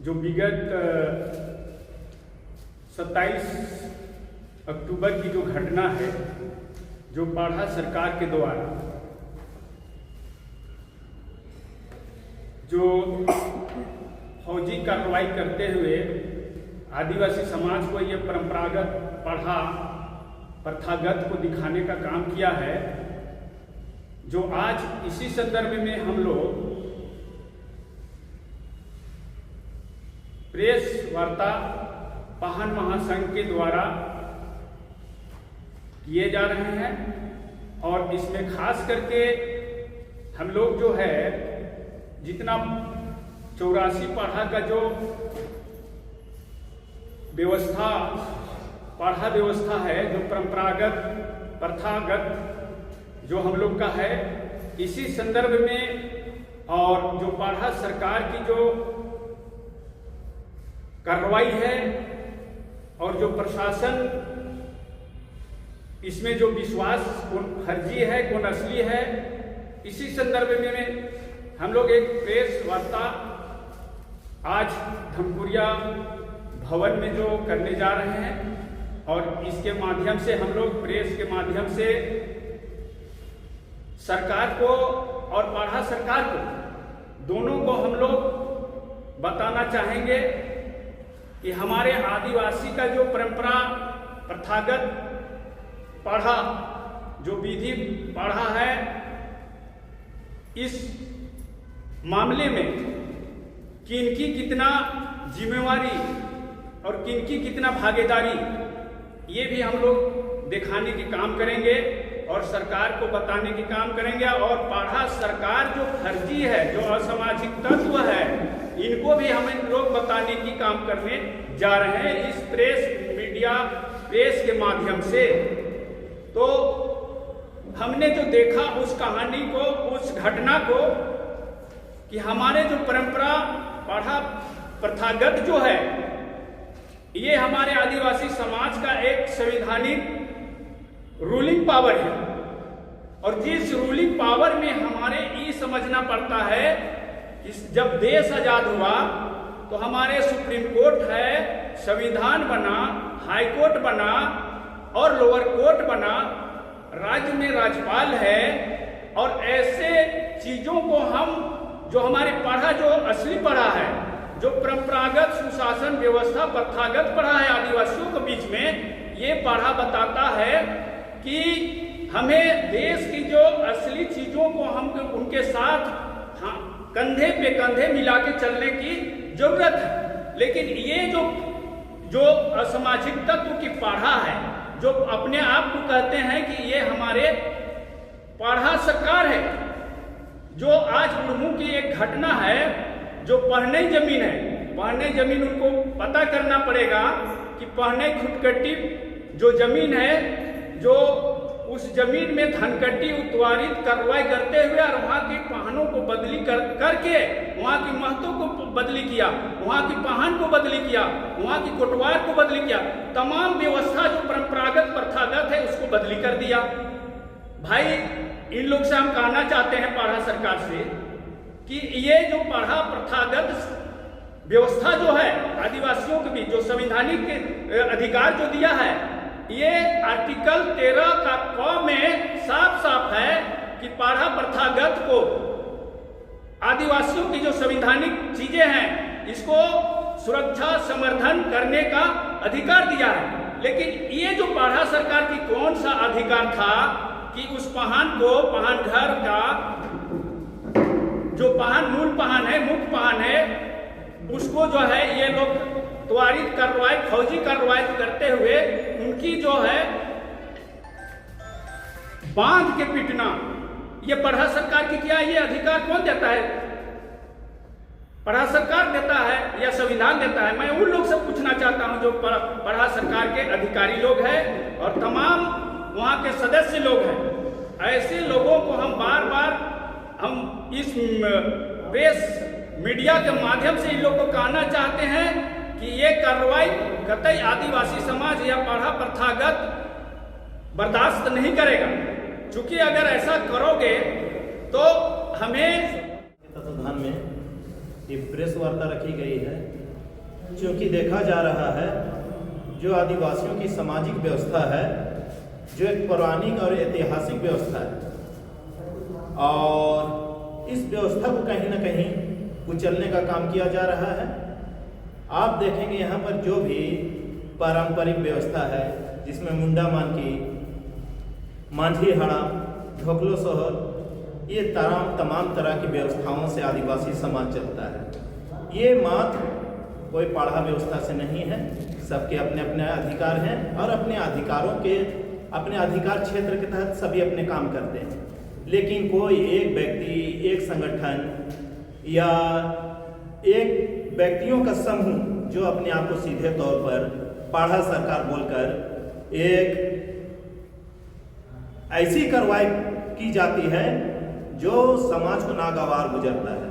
जो विगत 27 अक्टूबर की जो घटना है, जो पाढ़ा सरकार के द्वारा जो फौजी कार्रवाई करते हुए आदिवासी समाज को ये परंपरागत पाढ़ा प्रथागत को दिखाने का काम किया है, जो आज इसी संदर्भ में हम लोग प्रेस वार्ता पाहन महासंघ के द्वारा किए जा रहे हैं। और इसमें खास करके हम लोग जो है जितना 84 पाढ़ा का जो व्यवस्था पाढ़ा व्यवस्था है, जो परंपरागत प्रथागत जो हम लोग का है, इसी संदर्भ में और जो पाढ़ा सरकार की जो कार्रवाई है और जो प्रशासन इसमें जो विश्वास कौन फर्जी है कौन असली है, इसी संदर्भ में हम लोग एक प्रेस वार्ता आज धमपुरिया भवन में जो करने जा रहे हैं। और इसके माध्यम से हम लोग प्रेस के माध्यम से सरकार को और पाढ़ा सरकार को दोनों को हम लोग बताना चाहेंगे कि हमारे आदिवासी का जो परंपरा प्रथागत पाढ़ा जो विधि पाढ़ा है, इस मामले में किनकी कितना जिम्मेवारी और किनकी कितना भागीदारी, ये भी हम लोग दिखाने की काम करेंगे और सरकार को बताने की काम करेंगे। और पाढ़ा सरकार जो फर्जी है, जो असामाजिक तत्व है, इनको भी हम लोग बताने की काम करने जा रहे हैं इस प्रेस के माध्यम से। तो हमने जो देखा उस कहानी को, उस घटना को, कि हमारे जो परंपरा पाढ़ा प्रथागत जो है, ये हमारे आदिवासी समाज का एक संवैधानिक रूलिंग पावर है। और जिस रूलिंग पावर में हमारे ये समझना पड़ता है कि जब देश आजाद हुआ तो हमारे सुप्रीम कोर्ट है, संविधान बना, हाई कोर्ट बना और लोअर कोर्ट बना, राज्य में राज्यपाल है। और ऐसे चीजों को हम जो हमारे पाढ़ा जो असली पढ़ा है, जो परंपरागत सुशासन व्यवस्था प्रथागत पढ़ा है आदिवासियों के बीच में, ये पढ़ा बताता है कि हमें देश की जो असली चीजों को हम उनके साथ कंधे पे कंधे मिला के चलने की जरूरत है। लेकिन ये जो असामाजिक तत्व की पाढ़ा है, जो अपने आप को कहते हैं कि ये हमारे पाढ़ा सरकार है, जो आज मुर्मू की एक घटना है, जो पहने जमीन है, पहने जमीन उनको पता करना पड़ेगा कि पहने खुदकट्टी जो जमीन है, जो उस जमीन में धनकट्टी उत्वारित कार्रवाई करते हुए और वहाँ की पहानों को बदली करके वहाँ की महतों को बदली किया, वहाँ की पहान को बदली किया, वहाँ की कोटवार को बदली किया, तमाम व्यवस्था जो परंपरागत प्रथागत है उसको बदली कर दिया। भाई, इन लोग से हम कहना चाहते हैं पाढ़ा सरकार से कि ये जो पाढ़ा प्रथागत व्यवस्था जो है आदिवासियों के बीच, जो संवैधानिक अधिकार जो दिया है, ये आर्टिकल 13 का क में साफ साफ है कि पाढ़ा प्रथागत को आदिवासियों की जो संवैधानिक चीजें हैं, इसको सुरक्षा समर्थन करने का अधिकार दिया है। लेकिन ये जो पाढ़ा सरकार की कौन सा अधिकार था कि उस पहान को, पहान घर का जो पहान मूल पहान है, मुख्य पहान है, उसको जो है ये लोग त्वरित कार्रवाई, फौजी कार्रवाई करते हुए उनकी जो है बांध के पीटना, ये पाढ़ा सरकार की क्या ये अधिकार कौन देता है? पाढ़ा सरकार देता है या संविधान देता है? मैं उन लोग से पूछना चाहता हूं जो पाढ़ा सरकार के अधिकारी लोग हैं और तमाम वहां के सदस्य लोग हैं। ऐसे लोगों को हम बार बार हम इस प्रेस मीडिया के माध्यम से इन लोग को कहना चाहते हैं कि ये कार्रवाई कतई आदिवासी समाज या पाढ़ा प्रथागत बर्दाश्त नहीं करेगा। चूंकि अगर ऐसा करोगे तो हमें तत्वाधान में ये प्रेस वार्ता रखी गई है चूँकि देखा जा रहा है जो आदिवासियों की सामाजिक व्यवस्था है, जो एक पौराणिक और ऐतिहासिक व्यवस्था है, और इस व्यवस्था को कहीं ना कहीं कुचलने का काम किया जा रहा है। आप देखेंगे यहाँ पर जो भी पारंपरिक व्यवस्था है, जिसमें मुंडा मानकी, मांझी हड़ाम, ढोकलो सोहर, ये तमाम तरह की व्यवस्थाओं से आदिवासी समाज चलता है। ये मात्र कोई पाढ़ा व्यवस्था से नहीं है, सबके अपने अपने अधिकार हैं और अपने अधिकार क्षेत्र के तहत सभी अपने काम करते हैं। लेकिन कोई एक व्यक्ति, एक संगठन या एक व्यक्तियों का समूह जो अपने आप को सीधे तौर पर पाढ़ा सरकार बोलकर एक ऐसी कार्रवाई की जाती है जो समाज को नागवार गुजरता है,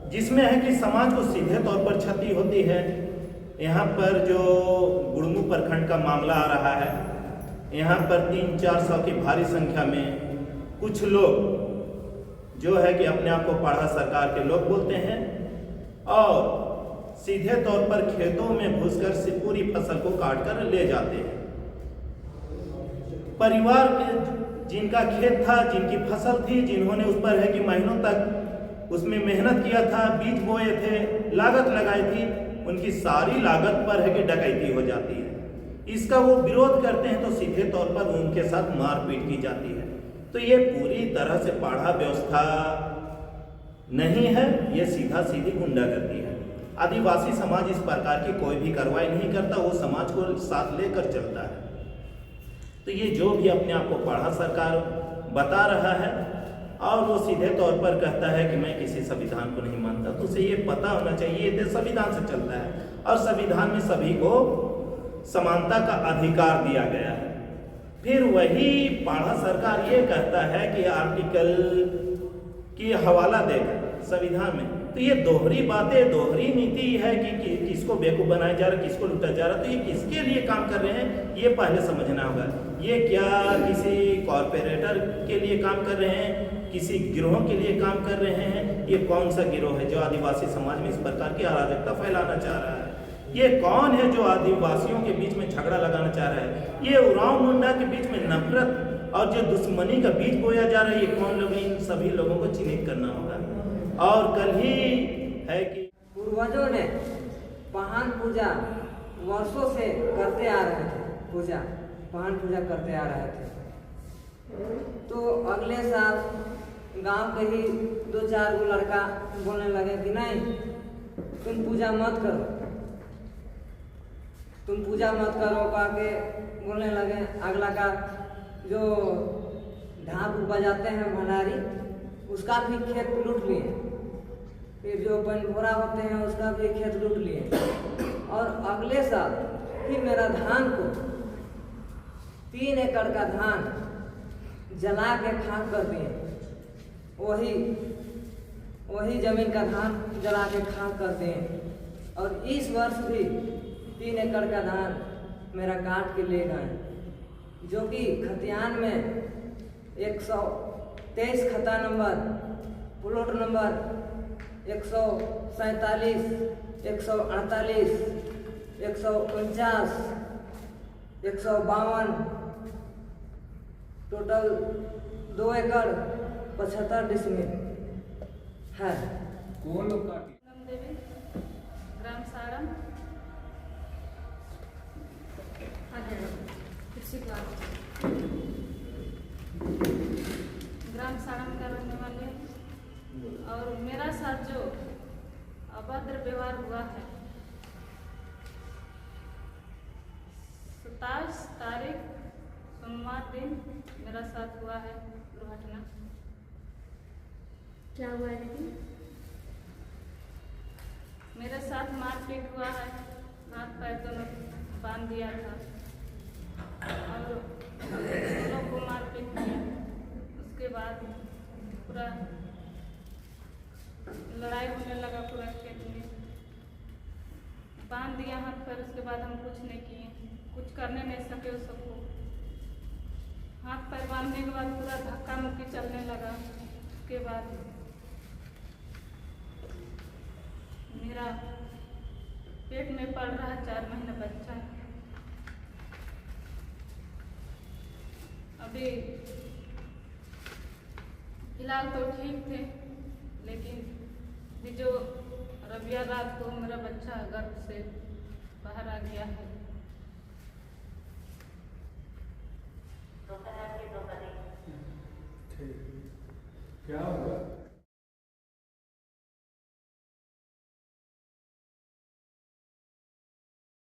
जिसमें है कि समाज को सीधे तौर पर क्षति होती है। यहाँ पर जो गुड़मू प्रखंड का मामला आ रहा है, यहाँ पर 300-400 की भारी संख्या में कुछ लोग जो है कि अपने आप को पाढ़ा सरकार के लोग बोलते हैं और सीधे तौर पर खेतों में घुसकर पूरी फसल को काट कर ले जाते हैं। परिवार के जिनका खेत था, जिनकी फसल थी, जिन्होंने उस पर है कि महीनों तक उसमें मेहनत किया था, बीज बोए थे, लागत लगाई थी, उनकी सारी लागत पर है कि डकैती हो जाती है। इसका वो विरोध करते हैं तो सीधे तौर पर उनके साथ मारपीट की जाती है। तो ये पूरी तरह से पाढ़ा व्यवस्था नहीं है, ये सीधा सीधी गुंडागर्दी है। आदिवासी समाज इस प्रकार की कोई भी कार्रवाई नहीं करता, वो समाज को साथ लेकर चलता है। तो ये जो भी अपने आप को पाढ़ा सरकार बता रहा है और वो सीधे तौर पर कहता है कि मैं किसी संविधान को नहीं मानता, तो उसे ये पता होना चाहिए ये संविधान से चलता है और संविधान में सभी को समानता का अधिकार दिया गया है। फिर वही पाढ़ा सरकार ये कहता है कि आर्टिकल की हवाला देकर संविधान में, तो ये दोहरी बातें, दोहरी नीति है कि किसको बेवकूफ़ बनाया जा रहा है, किसको लूटा जा रहा है। तो ये किसके लिए काम कर रहे हैं ये पहले समझना होगा। ये क्या किसी कॉरपोरेटर के लिए काम कर रहे हैं, किसी गिरोह के लिए काम कर रहे हैं? ये कौन सा गिरोह है जो आदिवासी समाज में इस प्रकार की अराजकता फैलाना चाह रहा है? ये कौन है जो आदिवासियों के बीच में झगड़ा लगाना चाह रहा है? ये उरांव मुंडा के बीच में नफरत और जो दुश्मनी का बीज बोया जा रहा है, ये कौन लोग? इन सभी लोगों को चिन्हित करना होगा। और कल ही है कि पूर्वजों ने पहान पूजा वर्षों से करते आ रहे थे, पहान पूजा करते आ रहे थे। तो अगले साल गांव के ही 2-4 गो लड़का बोलने लगे कि नहीं, तुम पूजा मत करो, कह के बोलने लगे। अगला का जो ढाक बजाते हैं भंडारी, उसका भी खेत लूट लिए। फिर जो बनभोरा होते हैं उसका भी खेत लूट लिए। और अगले साल फिर मेरा धान को 3 एकड़ का धान जला के खाक कर दिए। वही जमीन का धान जला के खाक कर दिए। और इस वर्ष भी 3 एकड़ का धान मेरा काट के ले गए, जो कि खतियान में 123 खता नंबर, प्लॉट नंबर 147, 148, 149, 152, टोटल 2 एकड़ 75 डिसमिल है। कौन लोग काटे? ग्राम सारम ग्राम सारम का रहने वाले। और मेरा साथ जो अभद्र व्यवहार हुआ है, 27 तारीख सोमवार दिन मेरा साथ हुआ है दुर्घटना। क्या हुआ है दीदी? मेरे साथ मारपीट हुआ है, हाथ पैर दोनों बांध दिया था और दोनों को मारपीट किया। उसके बाद पूरा लड़ाई होने लगा, पूरा खेत में बांध दिया हाथ पैर। उसके बाद हम कुछ नहीं किए, कुछ करने नहीं सके। उस सबको हाथ पैर बांधने के बाद पूरा धक्का मुक्की चलने लगा। उसके बाद मेरा पेट में पड़ रहा है, 4 महीना बच्चा है। अभी फिलहाल तो ठीक थे, लेकिन अभी जो रबिया रात को मेरा बच्चा गर्भ से बाहर आ गया है। ठीक, क्या होगा?